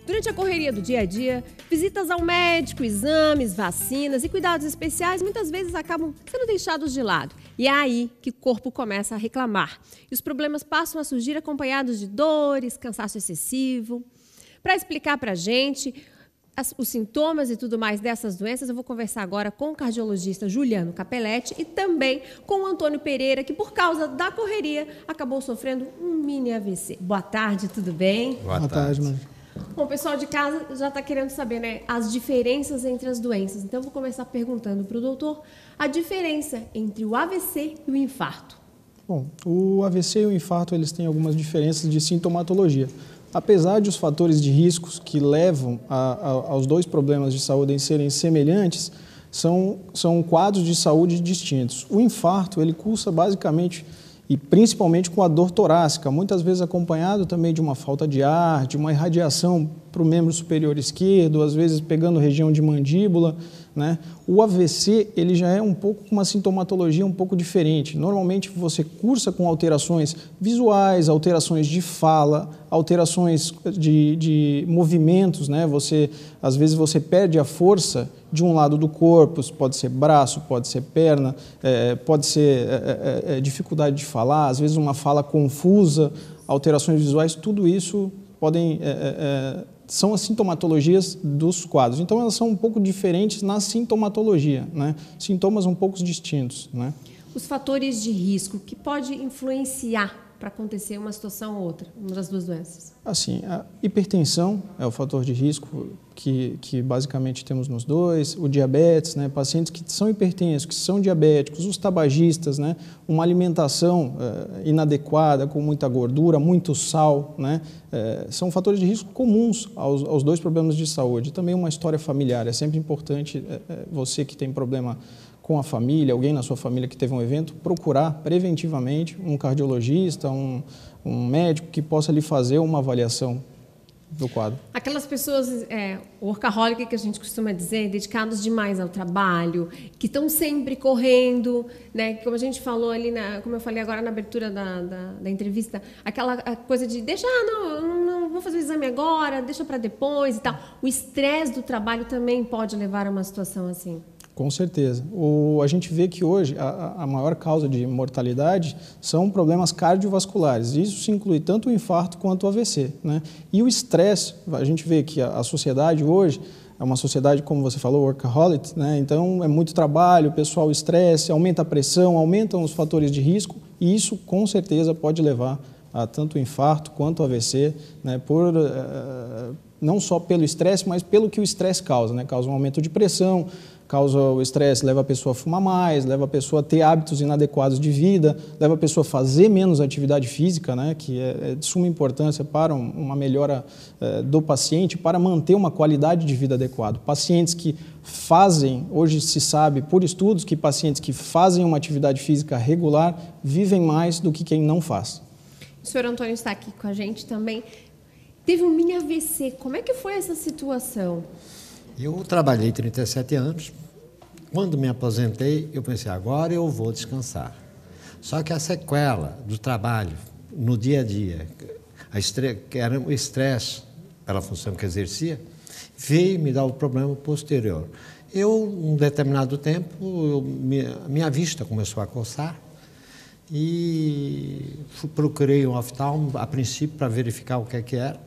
Durante a correria do dia a dia, visitas ao médico, exames, vacinas e cuidados especiais muitas vezes acabam sendo deixados de lado. E é aí que o corpo começa a reclamar. E os problemas passam a surgir acompanhados de dores, cansaço excessivo. Para explicar para a gente os sintomas e tudo mais dessas doenças, eu vou conversar agora com o cardiologista Juliano Capelletti e também com o Antônio Pereira, que por causa da correria acabou sofrendo um mini AVC. Boa tarde, tudo bem? Boa tarde, mãe. Bom, o pessoal de casa já está querendo saber, né, as diferenças entre as doenças. Então, eu vou começar perguntando para o doutor a diferença entre o AVC e o infarto. Bom, o AVC e o infarto, eles têm algumas diferenças de sintomatologia. Apesar de os fatores de riscos que levam aos dois problemas de saúde em serem semelhantes, são quadros de saúde distintos. O infarto, ele cursa basicamente e principalmente com a dor torácica, muitas vezes acompanhado também de uma falta de ar, de uma irradiação para o membro superior esquerdo, às vezes pegando região de mandíbula, né? O AVC, ele já é um pouco com uma sintomatologia um pouco diferente. Normalmente você cursa com alterações visuais, alterações de fala, alterações de movimentos, né? Às vezes você perde a força de um lado do corpo, pode ser braço, pode ser perna, pode ser dificuldade de falar, às vezes uma fala confusa, alterações visuais, tudo isso são as sintomatologias dos quadros. Então, elas são um pouco diferentes na sintomatologia, né? Sintomas um pouco distintos, né? Os fatores de risco que pode influenciar para acontecer uma situação ou outra, uma das duas doenças? Assim, a hipertensão é o fator de risco que basicamente temos nos dois, o diabetes, né? Pacientes que são hipertensos, que são diabéticos, os tabagistas, né? Uma alimentação inadequada, com muita gordura, muito sal, né? São fatores de risco comuns aos dois problemas de saúde. Também uma história familiar, é sempre importante você que tem problema com a família, alguém na sua família que teve um evento, procurar preventivamente um cardiologista, um médico que possa lhe fazer uma avaliação do quadro. Aquelas pessoas, workaholic que a gente costuma dizer, dedicados demais ao trabalho, que estão sempre correndo, né? Como a gente falou ali, como eu falei agora na abertura da entrevista, aquela coisa de deixa, não vou fazer o exame agora, deixa para depois e tal. O estresse do trabalho também pode levar a uma situação assim. Com certeza. A gente vê que hoje a maior causa de mortalidade são problemas cardiovasculares. Isso se inclui tanto o infarto quanto o AVC, né? E o estresse, a gente vê que a sociedade hoje é uma sociedade, como você falou, workaholic, né? Então é muito trabalho, o pessoal estresse, aumenta a pressão, aumentam os fatores de risco e isso com certeza pode levar a tanto o infarto quanto o AVC, né? Não só pelo estresse, mas pelo que o estresse causa, né? Causa um aumento de pressão, causa o estresse, leva a pessoa a fumar mais, leva a pessoa a ter hábitos inadequados de vida, leva a pessoa a fazer menos atividade física, né, que é de suma importância para uma melhora do paciente, para manter uma qualidade de vida adequada. Pacientes que fazem, hoje se sabe por estudos, que pacientes que fazem uma atividade física regular vivem mais do que quem não faz. O senhor Antônio está aqui com a gente também. Teve um mini AVC, como é que foi essa situação? Eu trabalhei 37 anos. Quando me aposentei, eu pensei, agora eu vou descansar. Só que a sequela do trabalho, no dia a dia, que era o estresse pela função que exercia, veio me dar o problema posterior. Um determinado tempo, minha vista começou a coçar e procurei um oftalmo, a princípio, para verificar o que era.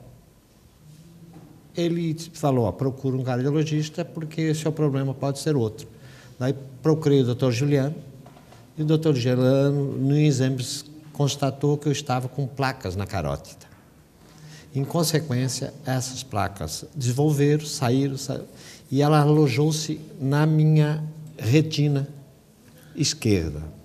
Ele falou, procura um cardiologista porque seu problema pode ser outro. Daí procurei o Dr. Juliano e o Dr. Juliano, no exames, constatou que eu estava com placas na carótida. Em consequência, essas placas saíram e ela alojou-se na minha retina esquerda.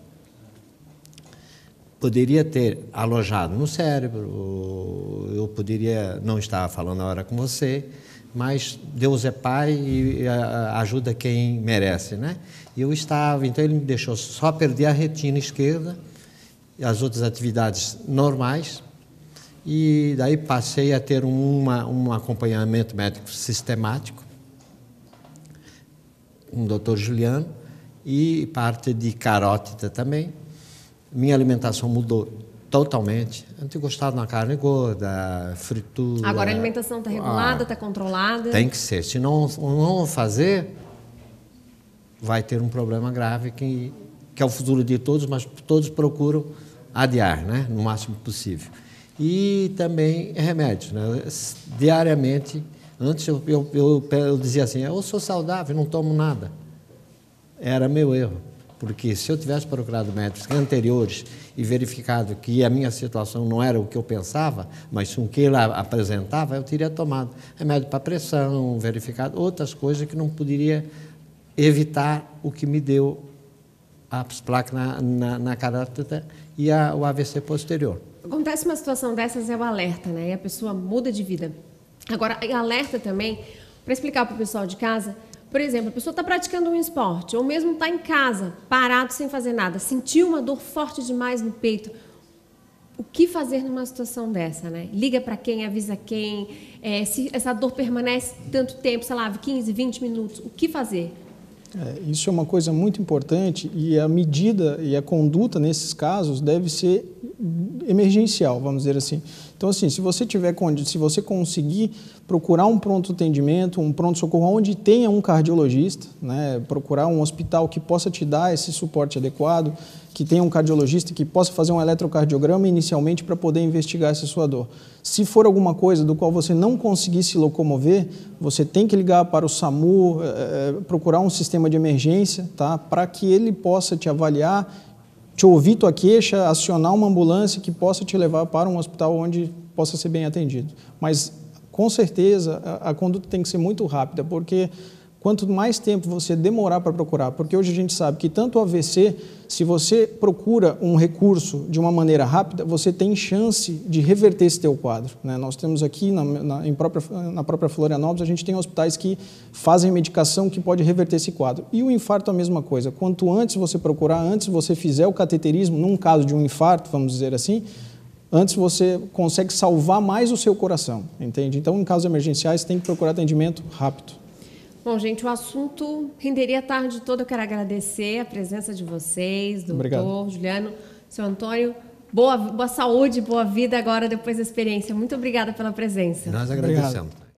Poderia ter alojado no cérebro, eu poderia não estar falando a hora com você, mas Deus é Pai e ajuda quem merece, né? Então ele me deixou só perder a retina esquerda, e as outras atividades normais, e daí passei a ter um acompanhamento médico sistemático, com o Dr. Juliano, e parte de carótida também. Minha alimentação mudou Totalmente. Eu não tenho gostado na carne gorda, fritura. Agora a alimentação está regulada, está controlada? Tem que ser. Se não fazer, vai ter um problema grave que é o futuro de todos, mas todos procuram adiar, né? No máximo possível. E também remédios, né? Diariamente, antes eu dizia assim, eu sou saudável, não tomo nada. Era meu erro. Porque se eu tivesse procurado médicos anteriores e verificado que a minha situação não era o que eu pensava, mas o que ele apresentava, eu teria tomado remédio para pressão, verificado outras coisas que não poderia evitar o que me deu as placas na carótida e o AVC posterior. Acontece uma situação dessas, é o alerta, né? E a pessoa muda de vida. Agora, alerta também, para explicar para o pessoal de casa. Por exemplo, a pessoa está praticando um esporte, ou mesmo está em casa, parado, sem fazer nada, sentiu uma dor forte demais no peito. O que fazer numa situação dessa, né? Liga para quem, avisa quem, se essa dor permanece tanto tempo, sei lá, 15, 20 minutos, o que fazer? Isso é uma coisa muito importante e a medida e a conduta nesses casos deve ser emergencial, vamos dizer assim. Então, assim, se você conseguir procurar um pronto atendimento, um pronto-socorro onde tenha um cardiologista, né, procurar um hospital que possa te dar esse suporte adequado, que tenha um cardiologista que possa fazer um eletrocardiograma inicialmente para poder investigar essa sua dor. Se for alguma coisa do qual você não conseguir se locomover, você tem que ligar para o SAMU, procurar um sistema de emergência, tá, para que ele possa te avaliar, te ouvir tua queixa, acionar uma ambulância que possa te levar para um hospital onde possa ser bem atendido. Mas, com certeza, a conduta tem que ser muito rápida, porque quanto mais tempo você demorar para procurar, porque hoje a gente sabe que tanto o AVC, se você procura um recurso de uma maneira rápida, você tem chance de reverter esse teu quadro, né? Nós temos aqui na própria Florianópolis, a gente tem hospitais que fazem medicação que pode reverter esse quadro. E o infarto é a mesma coisa. Quanto antes você procurar, antes você fizer o cateterismo, num caso de um infarto, vamos dizer assim, antes você consegue salvar mais o seu coração, entende? Então, em casos emergenciais, tem que procurar atendimento rápido. Bom, gente, o assunto renderia a tarde toda. Eu quero agradecer a presença de vocês, doutor Juliano, seu Antônio. Boa saúde, boa vida agora depois da experiência. Muito obrigada pela presença. Nós agradecemos. Obrigado.